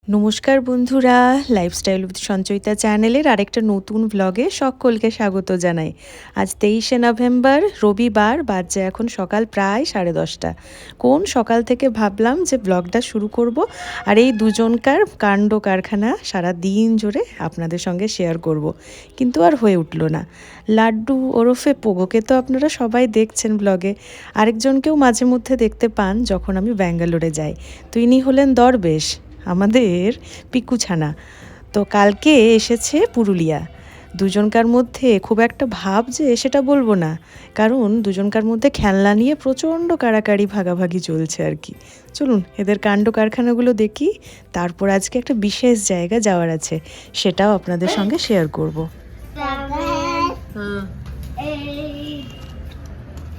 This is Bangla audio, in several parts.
নমস্কার বন্ধুরা, লাইফস্টাইল উইথ সঞ্চয়িতা চ্যানেলের আরেকটা নতুন ব্লগে সকলকে স্বাগত জানাই। আজ 23শে নভেম্বর, রবিবার, বাজে এখন সকাল প্রায় 10:30। কোন সকাল থেকে ভাবলাম যে ব্লগটা শুরু করব আর এই দুজনকার কাণ্ড কারখানা সারা দিন জুড়ে আপনাদের সঙ্গে শেয়ার করব, কিন্তু আর হয়ে উঠল না। লাড্ডু ওরফে পোগোকে তো আপনারা সবাই দেখছেন ব্লগে, আরেকজনকেও মাঝে মধ্যে দেখতে পান যখন আমি ব্যাঙ্গালোরে যাই। তো ইনি হলেন দরবেশ, আমাদের পিকু ছানা। তো কালকে এসেছে পুরুলিয়া। দুজনকার মধ্যে খুব একটা ভাব যে সেটা বলবো না, কারণ দুজনকার মধ্যে খেলনা নিয়ে প্রচণ্ড কাড়াকাড়ি ভাগাভাগি চলছে আর কি। চলুন এদের কাণ্ড কারখানাগুলো দেখি, তারপর আজকে একটা বিশেষ জায়গা যাওয়ার আছে, সেটাও আপনাদের সঙ্গে শেয়ার করব।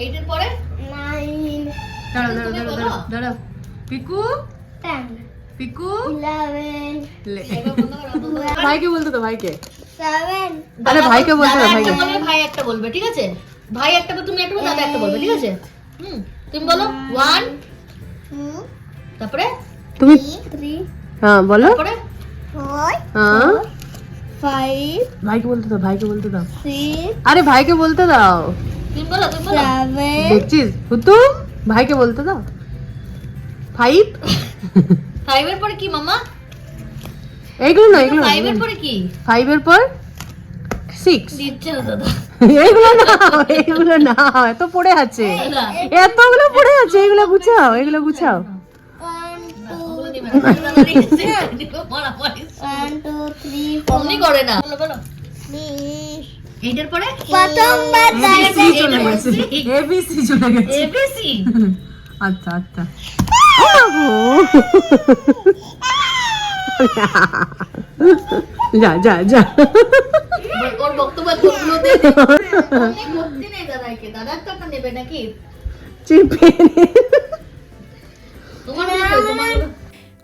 এইটার পরে 9 দাঁড়াও পিকু, পিকু 11 ভাইকে বলতে তো, ভাইকে 7 আরে ভাইকে বলতে তো, ভাইকে ভাই একটা বলবে, ঠিক আছে? ভাই একটা বলবে, তুমি একটা বলবে, দাদা একটা বলবে, ঠিক আছে? তুমি বলো 1 2 তারপরে তুমি 3 হ্যাঁ বলো, তারপরে 4 হ্যাঁ 5 ভাইকে বলতে দাও, ভাইকে বলতে দাও, 6 আরে ভাইকে বলতে দাও। তুমি বলো 7 দেখছিস হুতুম, ভাইকে বলতে দাও। 5 5 এর পরে কি মামা? এইগুলো না, এগুলো 5 এর পরে কি? 5 এর পর 6। দিচ্ছে না দাদা। এইগুলো না, এইগুলো না, এত পড়ে আছে, এতগুলো পড়ে আছে, এগুলো গুছাও, এগুলো গুছাও। 1 2 3 অমনি করে না, বলো বলো। এইটার পরে প্রথমবার এবিসি চলে গেছে, এবিসি চলে গেছে, এবিসি। আচ্ছা আচ্ছা। যা যা যা, ওর বক্তব্য কোনগুলো দিয়ে দে। অনেক ভক্তি নেই দাদাকে, দাদার তো একটা নেবে নাকি? চিপে তোমার তোমার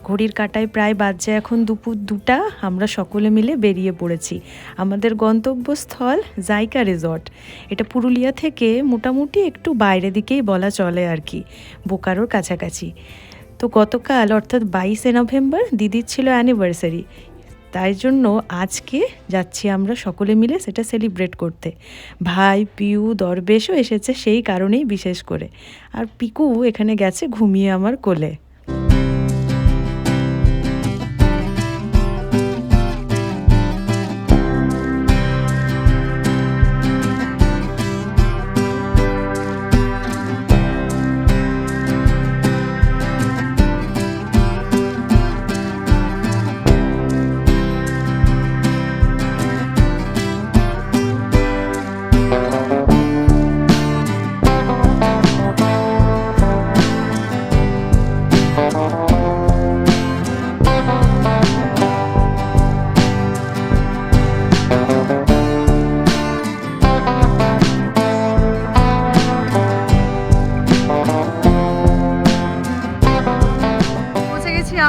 ঘড়ির কাঁটায় প্রায় বাজছে এখন দুপুর 2টা। আমরা সকলে মিলে বেরিয়ে পড়েছি। আমাদের গন্তব্যস্থল জাইকা রিসর্ট। এটা পুরুলিয়া থেকে মোটামুটি একটু বাইরে দিকেই বলা চলে আর কি, বোকারোর কাছাকাছি। তো গতকাল অর্থাৎ 22শে নভেম্বর দিদির ছিল অ্যানিভার্সারি, তাই জন্য আজকে যাচ্ছি আমরা সকলে মিলে সেটা সেলিব্রেট করতে। ভাই পিউ দরবেশও এসেছে সেই কারণেই বিশেষ করে, আর পিকু এখানে গেছে ঘুমিয়ে আমার কোলে।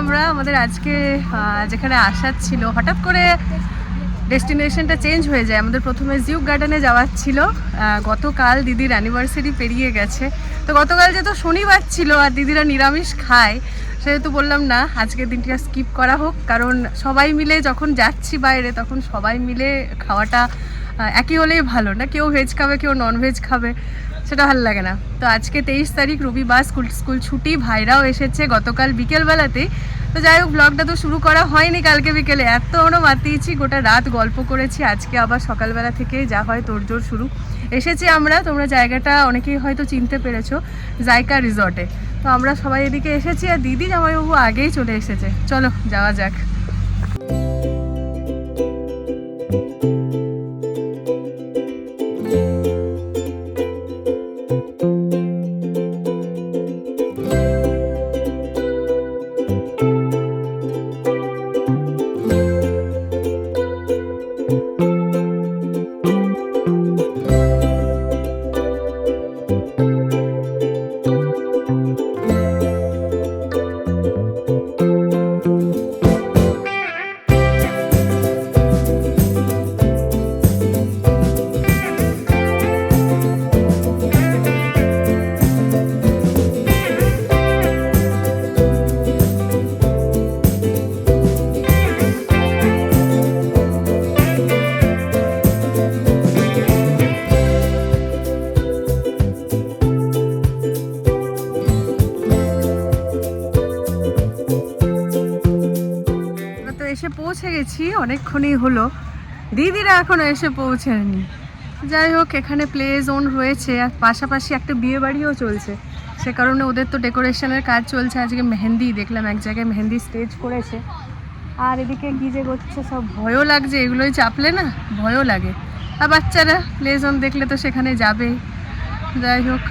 আমরা আমাদের আজকে যেখানে আসার ছিল, হঠাৎ করে ডেস্টিনেশনটা চেঞ্জ হয়ে যায়। আমাদের প্রথমে জিউ গার্ডেনে যাওয়ার ছিল। গতকাল দিদির অ্যানিভার্সারি পেরিয়ে গেছে, তো গতকাল যেহেতু শনিবার ছিল আর দিদিরা নিরামিষ খায়, সেহেতু বললাম না আজকের দিনটা স্কিপ করা হোক, কারণ সবাই মিলে যখন যাচ্ছি বাইরে তখন সবাই মিলে খাওয়াটা একই হলেই ভালো না, কেউ ভেজ খাবে কেউ নন ভেজ খাবে, সেটা ভালো লাগে না। তো আজকে 23 তারিখ রবিবার, স্কুল ছুটি, ভাইরাও এসেছে গতকাল বিকেলবেলাতেই। তো যাই হোক, ব্লগটা তো শুরু করা হয়নি কালকে বিকেলে, এত আমরা মাতিয়েছি, গোটা রাত গল্প করেছি, আজকে আবার সকালবেলা থেকে যা হয় তোড়জোড় শুরু। এসেছি আমরা, তোমরা জায়গাটা অনেকেই হয়তো চিনতে পেরেছো, জাইকা রিসর্টে। তো আমরা সবাই এদিকে এসেছি আর দিদি জামাইবাবু আগেই চলে এসেছে। চলো যাওয়া যাক। এসে পৌঁছে গেছি, অনেকক্ষণই হলো। দিদিরা এখনো এসে পৌঁছায়নি। যাই হোক, এখানে প্লে জোন রয়েছে আর পাশাপাশি একটা বিয়ে বাড়িও চলছে, সে কারণে ওদের তো ডেকোরেশনের কাজ চলছে। আজকে মেহেন্দি দেখলাম এক জায়গায় মেহেন্দি স্টেজ করেছে। আর এদিকে কী যে করছে, সব ভয়ও লাগছে, এগুলোই চাপলে না ভয়ও লাগে। আর বাচ্চারা প্লে জোন দেখলে তো সেখানে যাবেই। যাই হোক,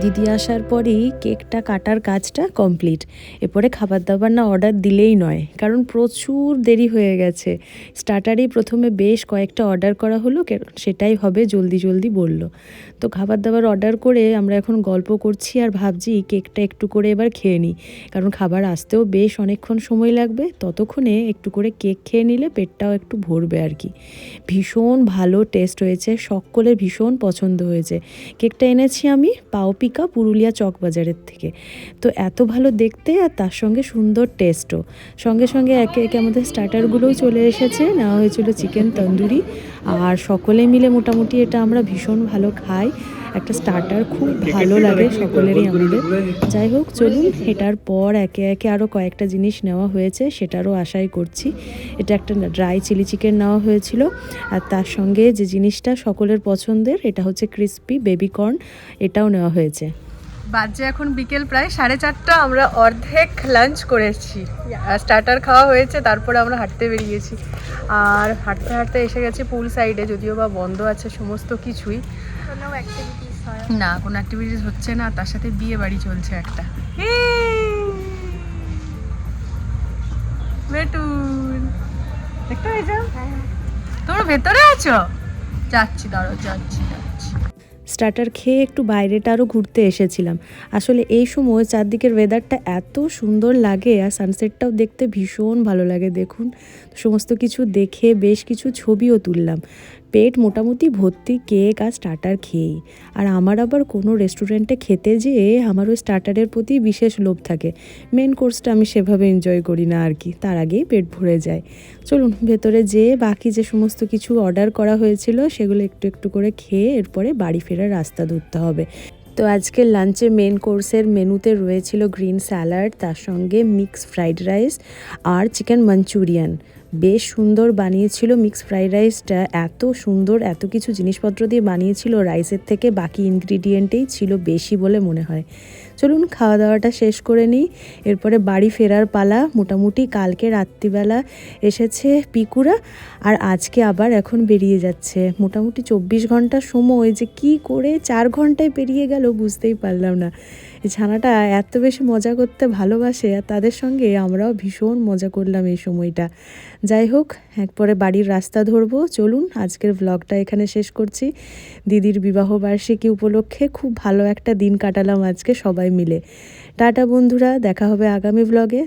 দিদি আসার পরেই কেকটা কাটার কাজটা কমপ্লিট। এরপরে খাবার দাবার না অর্ডার দিলেই নয়, কারণ প্রচুর দেরি হয়ে গেছে। স্টার্টারেই প্রথমে বেশ কয়েকটা অর্ডার করা হলো, সেটাই হবে জলদি জলদি বলল। তো খাবার দাবার অর্ডার করে আমরা এখন গল্প করছি আর ভাবছি কেকটা একটু করে এবার খেয়ে নিই, কারণ খাবার আসতেও বেশ অনেকক্ষণ সময় লাগবে। ততক্ষণে একটু করে কেক খেয়ে নিলে পেটটাও একটু ভরবে আর কি। ভীষণ ভালো টেস্ট হয়েছে, সকলের ভীষণ পছন্দ হয়েছে। কেকটা এনেছি আমি পাওপিকা পুরুলিয়া চকবাজারের থেকে। তো এত ভালো দেখতে আর তার সঙ্গে সুন্দর টেস্টও। সঙ্গে সঙ্গে একে একে আমাদের স্টার্টারগুলোও চলে এসেছে। নেওয়া হয়েছিল চিকেন তন্দুরি, আর সকলে মিলে মোটামুটি এটা আমরা ভীষণ ভালো খাই। একটা স্টার্টার খুব ভালো লাগে সকলেরই আমাদের। যাই হোক, চলুন এটার পর একে একে আরও কয়েকটা জিনিস নেওয়া হয়েছে, সেটারও আশাই করছি। এটা একটা ড্রাই চিলি চিকেন নেওয়া হয়েছিল, আর তার সঙ্গে যে জিনিসটা সকলের পছন্দের, এটা হচ্ছে ক্রিসপি বেবি কর্ন, এটাও নেওয়া হয়েছে। বাজে এখন বিকেল প্রায় 4:30। আমরা অর্ধেক লাঞ্চ করেছি, স্টার্টার খাওয়া হয়েছে, তারপরে আমরা হাঁটতে বেরিয়েছি। আর হাঁটতে হাঁটতে এসে গেছি পুল সাইডে, যদিও বা বন্ধ আছে সমস্ত কিছুই, না কোনো অ্যাক্টিভিটিস হচ্ছে না। তার সাথে বিয়ে বাড়ি চলছে একটা। বেটুন দেখতে পেয়েছ? তোমরা ভেতরে আছো? যাচ্ছি, দাঁড়ো, যাচ্ছি। স্টার্টার খেয়ে একটু বাইরেটা আরও ঘুরতে এসেছিলাম। আসলে এই সময় চারদিকের ওয়েদারটা এত সুন্দর লাগে, আর সানসেটটাও দেখতে ভীষণ ভালো লাগে। দেখুন, সমস্ত কিছু দেখে বেশ কিছু ছবিও তুললাম। পেট মোটামুটি ভর্তি কেক আর স্টার্টার খেয়েই। আর আমার আবার কোনো রেস্টুরেন্টে খেতে যেয়ে আমার ওই স্টার্টারের প্রতি বিশেষ লোভ থাকে। মেন কোর্সটা আমি সেভাবে এনজয় করি না আর কি, তার আগেই পেট ভরে যায়। চলুন ভেতরে যেয়ে বাকি যে সমস্ত কিছু অর্ডার করা হয়েছিল সেগুলো একটু একটু করে খেয়ে এরপরে বাড়ি ফেরার রাস্তা ধরতে হবে। তো আজকে লাঞ্চে মেন কোর্সের মেনুতে রয়েছিল গ্রিন স্যালাড, তার সঙ্গে মিক্স ফ্রাইড রাইস আর চিকেন মাঞ্চুরিয়ান। বেশ সুন্দর বানিয়েছিল মিক্স ফ্রাইড রাইসটা, এত সুন্দর, এত কিছু জিনিসপত্র দিয়ে বানিয়েছিল, রাইসের থেকে বাকি ইনগ্রিডিয়েন্টেই ছিল বেশি বলে মনে হয়। চলুন খাওয়া দাওয়াটা শেষ করে নিই, এরপরে বাড়ি ফেরার পালা। মোটামুটি কালকে রাত্রিবেলা এসেছে পিকুরা, আর আজকে আবার এখন বেরিয়ে যাচ্ছে। মোটামুটি 24 ঘন্টার সময় যে কি করে 4 ঘন্টায় পেরিয়ে গেল বুঝতেই পারলাম না। এই ছানাটা এত বেশি মজা করতে ভালোবাসে, আর তাদের সঙ্গে আমরাও ভীষণ মজা করলাম এই সময়টা। যাই হোক, একবারে বাড়ির রাস্তা ধরবো। চলুন আজকের ব্লগটা এখানে শেষ করছি। দিদির বিবাহবার্ষিকী উপলক্ষে খুব ভালো একটা দিন কাটালাম আজকে সবাই মিলে। টাটা বন্ধুরা, দেখা হবে আগামী ব্লগে।